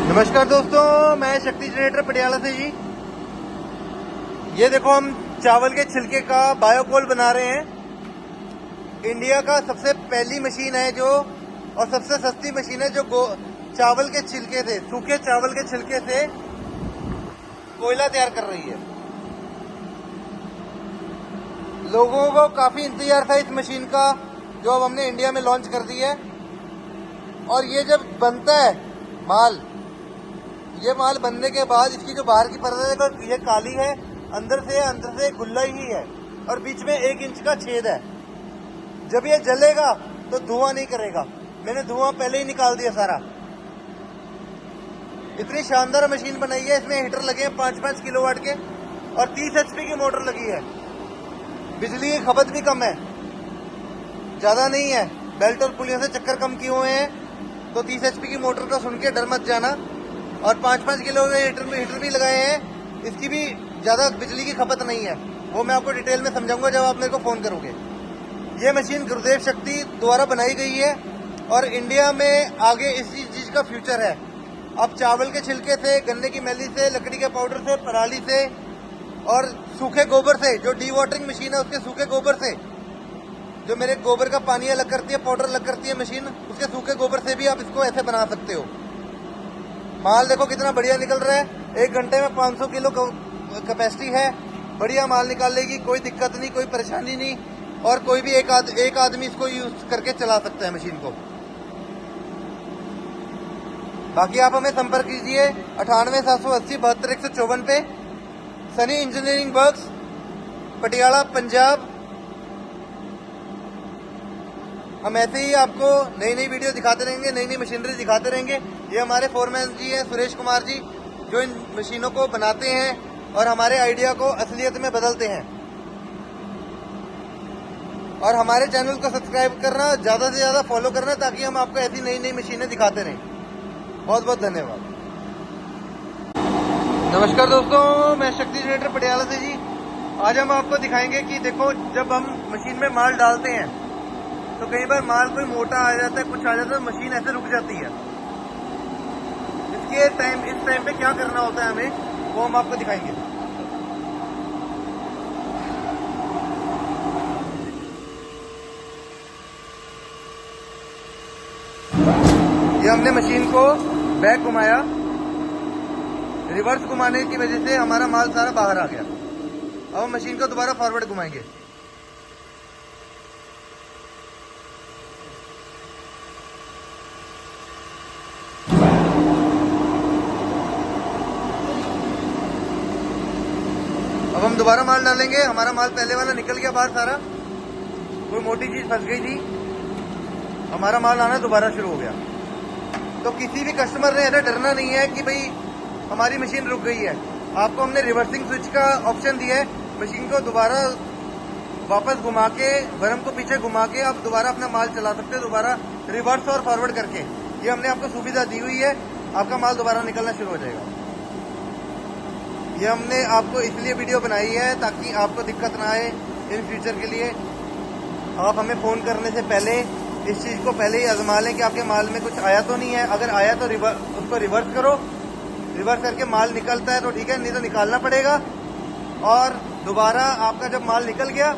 नमस्कार दोस्तों, मैं शक्ति जनरेटर पटियाला से जी। ये देखो, हम चावल के छिलके का बायोकोल बना रहे हैं। इंडिया का सबसे पहली मशीन है जो, और सबसे सस्ती मशीन है जो चावल के छिलके से, सूखे चावल के छिलके से कोयला तैयार कर रही है। लोगों को काफी इंतजार था इस मशीन का, जो अब हमने इंडिया में लॉन्च कर दी है। और ये जब बनता है माल, ये माल बनने के बाद इसकी जो बाहर की परत है ये काली है, अंदर से गुल्ला ही है, और बीच में 1 इंच का छेद है। जब ये जलेगा तो धुआं नहीं करेगा। मैंने धुआं पहले ही निकाल दिया सारा। इतनी शानदार मशीन बनाई है। इसमें हीटर लगे हैं 5-5 किलोवाट के, और 30 HP की मोटर लगी है। बिजली की खपत भी कम है, ज्यादा नहीं है। बेल्ट और पुलियों से चक्कर कम किए हुए हैं, तो 30 HP की मोटर का सुन के डर मत जाना। और 5-5 किलो के हीटर भी लगाए हैं। इसकी भी ज्यादा बिजली की खपत नहीं है। वो मैं आपको डिटेल में समझाऊंगा जब आप मेरे को फोन करोगे। ये मशीन गुरुदेव शक्ति द्वारा बनाई गई है, और इंडिया में आगे इसी चीज का फ्यूचर है। अब चावल के छिलके से, गन्ने की मैली से, लकड़ी के पाउडर से, पराली से, और सूखे गोबर से, जो डी वाटरिंग मशीन है उसके सूखे गोबर से, जो मेरे गोबर का पानी अलग करती है, पाउडर अलग करती है मशीन, उसके सूखे गोबर से भी आप इसको ऐसे बना सकते हो। माल देखो कितना बढ़िया निकल रहा है। 1 घंटे में 500 किलो कैपेसिटी है। बढ़िया माल निकाल लेगी, कोई दिक्कत नहीं, कोई परेशानी नहीं। और कोई भी एक आदमी इसको यूज करके चला सकता है मशीन को। बाकी आप हमें संपर्क कीजिए 98 780 72 154 पे। Sunny engineering works, Patiala, Punjab. हम ऐसे ही आपको नई नई वीडियो दिखाते रहेंगे, नई नई मशीनरी दिखाते रहेंगे। ये हमारे फोरमैन जी हैं, सुरेश कुमार जी, जो इन मशीनों को बनाते हैं और हमारे आइडिया को असलियत में बदलते हैं। और हमारे चैनल को सब्सक्राइब करना, ज्यादा से ज्यादा फॉलो करना, ताकि हम आपको ऐसी नई नई मशीनें दिखाते रहें। बहुत बहुत धन्यवाद। नमस्कार दोस्तों, मैं शक्ति जनरेटर पटियाला से जी। आज हम आपको दिखाएंगे कि देखो, जब हम मशीन में माल डालते हैं तो कई बार माल कोई मोटा आ जाता है, कुछ आ जाता है, मशीन ऐसे रुक जाती है। इस टाइम पे क्या करना होता है हमें, वो हम आपको दिखाएंगे। ये हमने मशीन को बैक घुमाया, रिवर्स घुमाने की वजह से हमारा माल सारा बाहर आ गया। अब हम मशीन को दोबारा फॉरवर्ड घुमाएंगे। अब हम दोबारा माल डालेंगे। हमारा माल पहले वाला निकल गया बाहर सारा, कोई मोटी चीज फंस गई थी, हमारा माल आना दोबारा शुरू हो गया। तो किसी भी कस्टमर ने ऐसा डरना नहीं है कि भाई हमारी मशीन रुक गई है। आपको हमने रिवर्सिंग स्विच का ऑप्शन दिया है। मशीन को दोबारा वापस घुमा के, बरम को पीछे घुमा के आप दोबारा अपना माल चला सकते हो, दोबारा रिवर्स और फॉरवर्ड करके। ये हमने आपको सुविधा दी हुई है। आपका माल दोबारा निकलना शुरू हो जाएगा। ये हमने आपको इसलिए वीडियो बनाई है ताकि आपको दिक्कत ना आए इन फ्यूचर के लिए। आप हमें फ़ोन करने से पहले इस चीज़ को पहले ही आजमा लें कि आपके माल में कुछ आया तो नहीं है। अगर आया तो उसको रिवर्स करो, रिवर्स करके माल निकलता है तो ठीक है, नहीं तो निकालना पड़ेगा। और दोबारा आपका जब माल निकल गया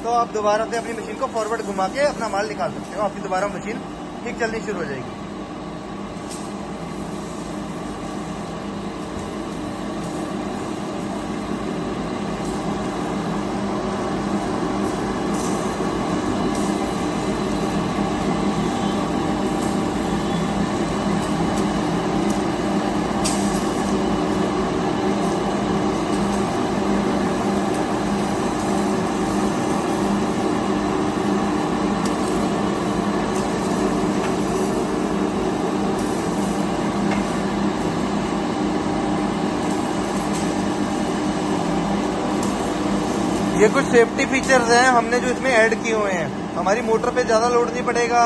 तो आप दोबारा से अपनी मशीन को फॉरवर्ड घुमा के अपना माल निकाल सकते हो। आपकी दोबारा मशीन ठीक चलनी शुरू हो जाएगी। ये कुछ सेफ्टी फीचर्स हैं हमने जो इसमें ऐड किए हुए हैं। हमारी मोटर पे ज़्यादा लोड नहीं पड़ेगा।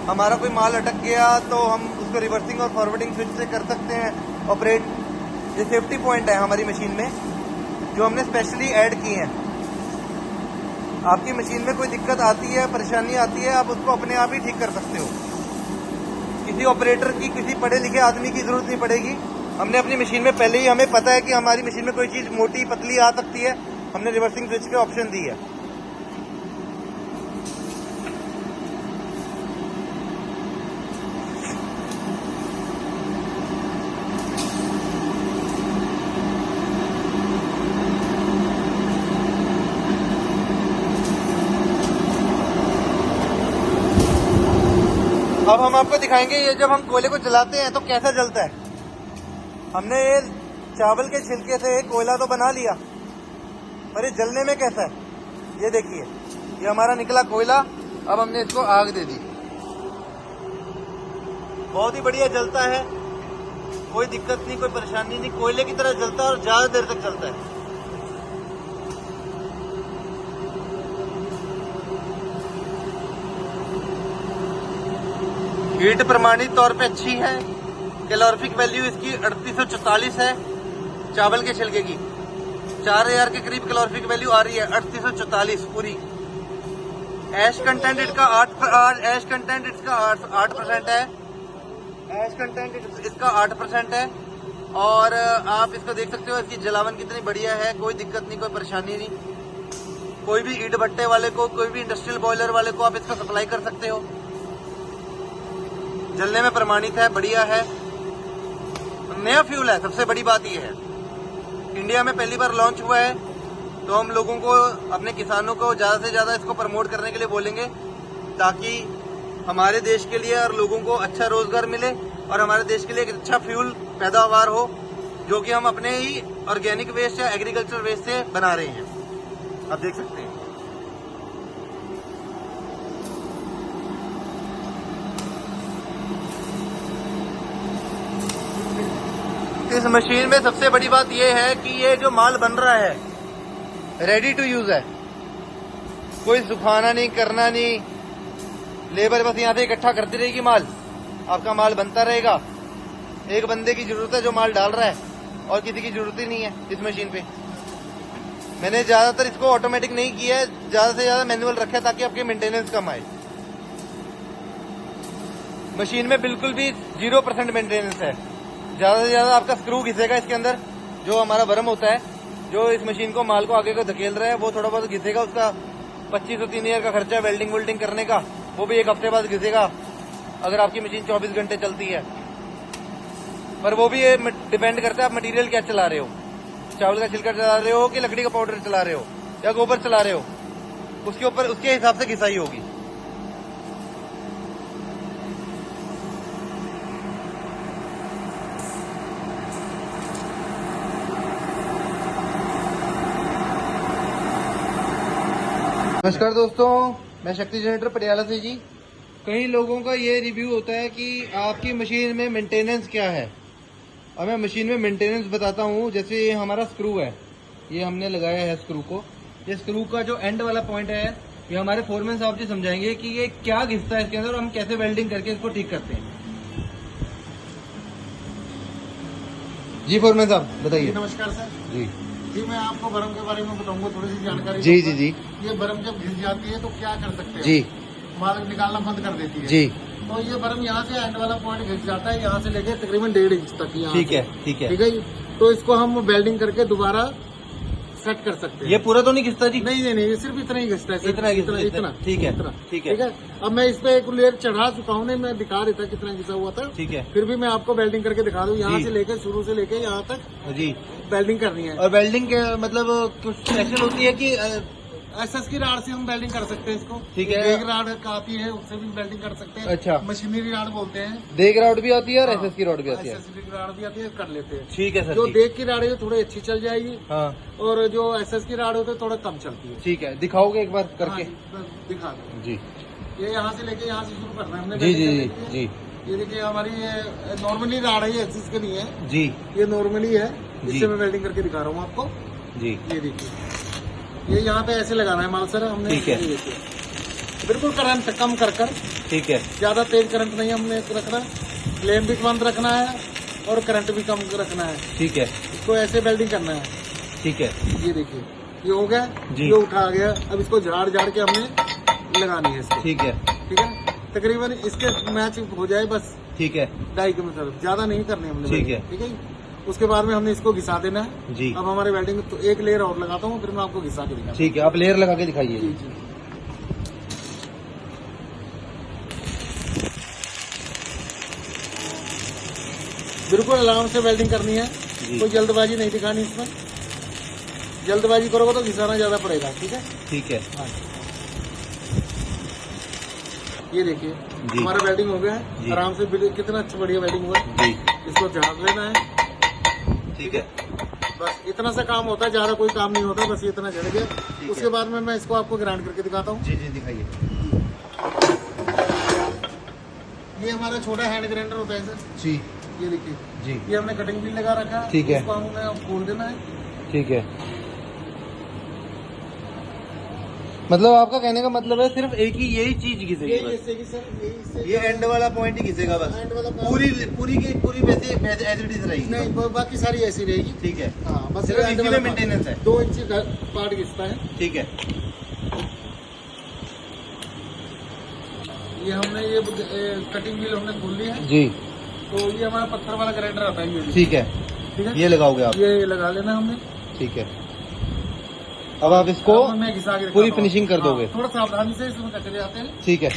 हमारा कोई माल अटक गया तो हम उसको रिवर्सिंग और फॉरवर्डिंग स्विच से कर सकते हैं ऑपरेट। ये सेफ्टी पॉइंट है हमारी मशीन में जो हमने स्पेशली ऐड किए हैं। आपकी मशीन में कोई दिक्कत आती है, परेशानी आती है, आप उसको अपने आप ही ठीक कर सकते हो। किसी ऑपरेटर की, किसी पढ़े लिखे आदमी की जरूरत नहीं पड़ेगी। हमने अपनी मशीन में पहले ही, हमें पता है कि हमारी मशीन में कोई चीज़ मोटी पतली आ सकती है, हमने रिवर्सिंग स्विच के ऑप्शन दी है। अब हम आपको दिखाएंगे ये जब हम कोयले को जलाते हैं तो कैसा जलता है। हमने ये चावल के छिलके से कोयला तो बना लिया, पर ये जलने में कैसा है ये देखिए। ये हमारा निकला कोयला, अब हमने इसको आग दे दी, बहुत ही बढ़िया जलता है, कोई दिक्कत नहीं, कोई परेशानी नहीं, कोयले की तरह जलता है और ज्यादा देर तक चलता है। हीट प्रमाणित तौर पे अच्छी है। कैलोरीफिक वैल्यू इसकी 3844 है। चावल के छिलके की 4000 के करीब कैलोरीफिक वैल्यू आ रही है, 3844 पूरी। ऐश कंटेंट इसका 8% है। ऐश कंटेंट इसका 8% है। और आप इसको देख सकते हो, इसकी जलावन कितनी बढ़िया है, कोई दिक्कत नहीं, कोई परेशानी नहीं। कोई भी ईंट भट्टे वाले को, कोई भी इंडस्ट्रियल बॉयलर वाले को आप इसका सप्लाई कर सकते हो। जलने में प्रमाणित है, बढ़िया है, नया फ्यूल है। सबसे बड़ी बात यह है, इंडिया में पहली बार लॉन्च हुआ है, तो हम लोगों को, अपने किसानों को ज्यादा से ज्यादा इसको प्रमोट करने के लिए बोलेंगे, ताकि हमारे देश के लिए और लोगों को अच्छा रोजगार मिले और हमारे देश के लिए एक अच्छा फ्यूल पैदावार हो, जो कि हम अपने ही ऑर्गेनिक वेस्ट या एग्रीकल्चर वेस्ट से बना रहे हैं। आप देख सकते हैं। इस मशीन में सबसे बड़ी बात यह है कि ये जो माल बन रहा है रेडी टू यूज है, कोई सुखाना नहीं, करना नहीं, लेबर बस यहाँ से इकट्ठा करती रहेगी माल, आपका माल बनता रहेगा। एक बंदे की जरूरत है जो माल डाल रहा है, और किसी की जरूरत ही नहीं है इस मशीन पे। मैंने ज्यादातर इसको ऑटोमेटिक नहीं किया है, ज्यादा से ज्यादा मैनुअल रखा है, ताकि आपकी मेंटेनेंस कम आए। मशीन में बिल्कुल भी 0% मेंटेनेंस है। ज्यादा से ज्यादा आपका स्क्रू घिसेगा इसके अंदर, जो हमारा बर्म होता है, जो इस मशीन को माल को आगे को धकेल रहा है, वो थोड़ा बहुत घिसेगा। उसका 2500-3000 का खर्चा है वेल्डिंग वोल्डिंग करने का, वो भी एक हफ्ते बाद घिसेगा, अगर आपकी मशीन 24 घंटे चलती है। पर वो भी डिपेंड करता है आप मटेरियल क्या चला रहे हो, चावल का छिलका चला रहे हो कि लकड़ी का पाउडर चला रहे हो या गोबर चला रहे हो, उसके ऊपर, उसके हिसाब से घिसाई होगी। नमस्कार दोस्तों, मैं शक्ति जनरेटर पटियाला से जी। कई लोगों का ये रिव्यू होता है कि आपकी मशीन में मेंटेनेंस क्या है, और मैं मशीन में मेंटेनेंस बताता हूँ। जैसे ये हमारा स्क्रू है, ये हमने लगाया है स्क्रू को, ये स्क्रू का जो एंड वाला पॉइंट है, ये हमारे फोरमैन साहब जी समझाएंगे कि ये क्या घिसता है इसके अंदर और हम कैसे वेल्डिंग करके इसको ठीक करते हैं। जी फोरमैन साहब बताइए। नमस्कार सर जी जी, मैं आपको बर्म के बारे में बताऊंगा, थोड़ी सी जानकारी। जी जी जी। ये बर्म जब घिस जाती है तो क्या कर सकते हैं जी, माल निकालना बंद कर देती है जी। तो ये बर्म यहाँ से एंड वाला पॉइंट घिस जाता है, यहाँ से लेके तकरीबन 1.5 इंच तक। यहाँ ठीक है, ठीक है, ठीक है जी। तो इसको हम वेल्डिंग करके दोबारा सेट कर सकते हैं। ये पूरा तो नहीं घिसता जी? नहीं नहीं नहीं, ये सिर्फ इतना ही घिसता है, इतना इतना। ठीक है, इतना ठीक है। अब मैं इस पे एक लेयर चढ़ा चुका हूँ, नहीं मैं दिखा रहा था कितना घिसा हुआ था। ठीक है, फिर भी मैं आपको वेल्डिंग करके दिखा दूँ, यहाँ जी। से लेकर शुरू से लेकर यहाँ तक जी। वेल्डिंग करनी है। और वेल्डिंग के मतलब कुछ स्पेशल होती है कि एसएस की राड से हम वेल्डिंग कर सकते हैं इसको। ठीक है। देग राड का आती है, उससे भी वेल्डिंग कर सकते हैं। अच्छा। मशीनरी राड बोलते हैं। देग राड भी आती है और हाँ, एसएस की राड भी आती है। एसएस की राड भी आती है, कर लेते हैं। ठीक है सर जो जी। देग की राड है थोड़ी अच्छी चल जाएगी, हाँ और जो एसएस की राड होती है थोड़ा कम चलती है। ठीक है, दिखाओगे एक बार करके? हाँ, दिखा दो जी ये यहाँ से लेके यहाँ से शुरू करना है हमने। जी जी welding जी करने के जी लिए। ये देखिए हमारी ये नॉर्मली राड है, ये एसएस के लिए है, जी ये नॉर्मली है। जी। इससे मैं वेल्डिंग करके दिखा रहा हूँ आपको। जी। ये देखिए, ये यहाँ पे ऐसे लगाना है माल सर हमने। ठीक है। ये देखिए बिल्कुल करंट कम कर कर, ठीक है, ज्यादा तेज करंट नहीं हमने रखना, फ्लेम भी बंद रखना है और करंट भी कम रखना है। ठीक है, इसको ऐसे वेल्डिंग करना है। ठीक है। ये देखिए ये हो गया जी। ये उठा गया। अब इसको झाड़ झाड़ के हमने लगानी है इसको। ठीक है, ठीक है, तकरीबन इसके मैच हो जाए बस, ठीक है, 2.5 किलोमीटर, ज्यादा नहीं करनी हमने ठीक welding, है। ठीक है जी। उसके बाद में हमने इसको घिसा देना है जी। अब हमारे वेल्डिंग तो एक लेयर और लगाता हूँ, फिर मैं आपको घिसा के दिखाता ठीक है, आप लेयर लगा के दिखाइए। हूँ। जी जी। बिल्कुल आराम से वेल्डिंग करनी है, जी। कोई जल्दबाजी नहीं दिखानी इसमें, जल्दबाजी करोगे तो घिसाना ज्यादा पड़ेगा, ठीक है। ठीक है हाँ ये देखिए जी। हमारा वेल्डिंग हो गया जी। है आराम से, कितना अच्छा बढ़िया वेल्डिंग हुआ है। जी, इसको झाड़ लेना है, ठीक है, बस इतना सा काम होता है, ज्यादा कोई काम नहीं होता, बस ये इतना झड़ गया। है। उसके बाद में मैं इसको आपको ग्राइंड करके दिखाता हूँ। जी जी दिखाइए। ये हमारा छोटा हैंड ग्राइंडर होता है सर, जी ये देखिए जी, ये हमने कटिंग भी लगा रखा है, ठीक है। इसको हमें खोल देना है। ठीक है। मतलब आपका कहने का मतलब है सिर्फ एक ही यही चीज घिसेगी यही बस? इससे कि सर यही इससे ये एंड वाला पॉइंट ही घिसेगा बस? एंड वाला part- पूरी पूरी की पूरी वैसे एज इट इज रहेगी? नहीं बाकी सारी ऐसी रहेगी। ठीक है, हाँ बस सिर्फ ये एंड इसी वाला में मेंटेनेंस है। 2 इंची का पार्ट घिसता है। ठीक है, ये हमने ये कटिंग व्हील हमने खोल ली है, जी तो ये हमारा पत्थर वाला ग्राइंडर आता है ये, ठीक है, ठीक है। ये लगाओगे आप? ये लगा लेना हमने। ठीक है, अब आप इसको अब मैं घिसा के पूरी दिखाता हूँ। फिनिशिंग कर हाँ, दोगे? थोड़ा सावधानी से इसमें चक्कर आते हैं। ठीक है।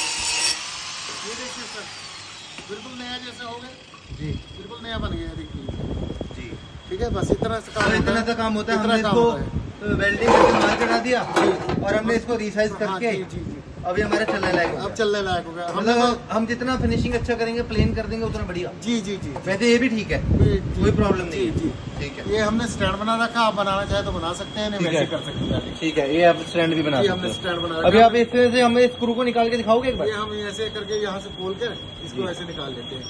ये देखिए सर बिल्कुल नया जैसे हो गए, जी बिल्कुल नया बन गया देखिए। जी, ठीक है बस इतना सा काम तो होता इतना है। सा काम होता है। इतना हमने काम इसको होता है। वेल्डिंग करके मार चढ़ा दिया जी। और हमने इसको रिसाइज हाँ, करके जी जी जी अभी हमारे चलने लायक हो अब गया। चलने लायक हो गया हमने मतलब हम जितना फिनिशिंग अच्छा करेंगे, प्लेन कर देंगे, उतना बढ़िया। जी जी जी वैसे ये भी ठीक है, जी, कोई प्रॉब्लम नहीं जी जी। है। ठीक है, ये हमने स्टैंड बना रखा, आप बनाना चाहे तो बना सकते हैं, नहीं ठीक वैसे है। कर सकते हैं। ठीक है, ये आप स्टैंड भी बना ये सकते हमने हो। स्टैंड बना अभी रखा आप इस तरह से हमें स्क्रू को निकाल के दिखाओगे एक बार? ये हम ऐसे करके यहाँ से खोल कर जी। इसको ऐसे निकाल लेते हैं।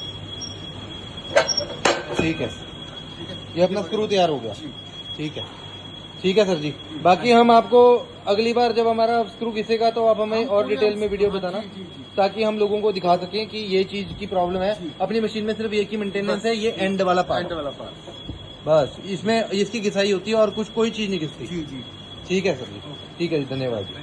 ठीक है, ठीक है ये अपना स्क्रू तैयार हो गया। जी। ठीक है, ठीक है सर जी। बाकी हम आपको अगली बार जब हमारा स्क्रू घिसेगा तो आप हमें और डिटेल में वीडियो बताना, जी, जी, जी। ताकि हम लोगों को दिखा सकें कि ये चीज की प्रॉब्लम है। जी। अपनी मशीन में सिर्फ एक ही मेंटेनेंस है, ये एंड वाला एंड पार्ट, वाला पार्ट। बस इसमें इसकी घिसाई होती है और कुछ कोई चीज नहीं घिसती। जी जी। ठीक है सर जी, ठीक है जी, धन्यवाद जी।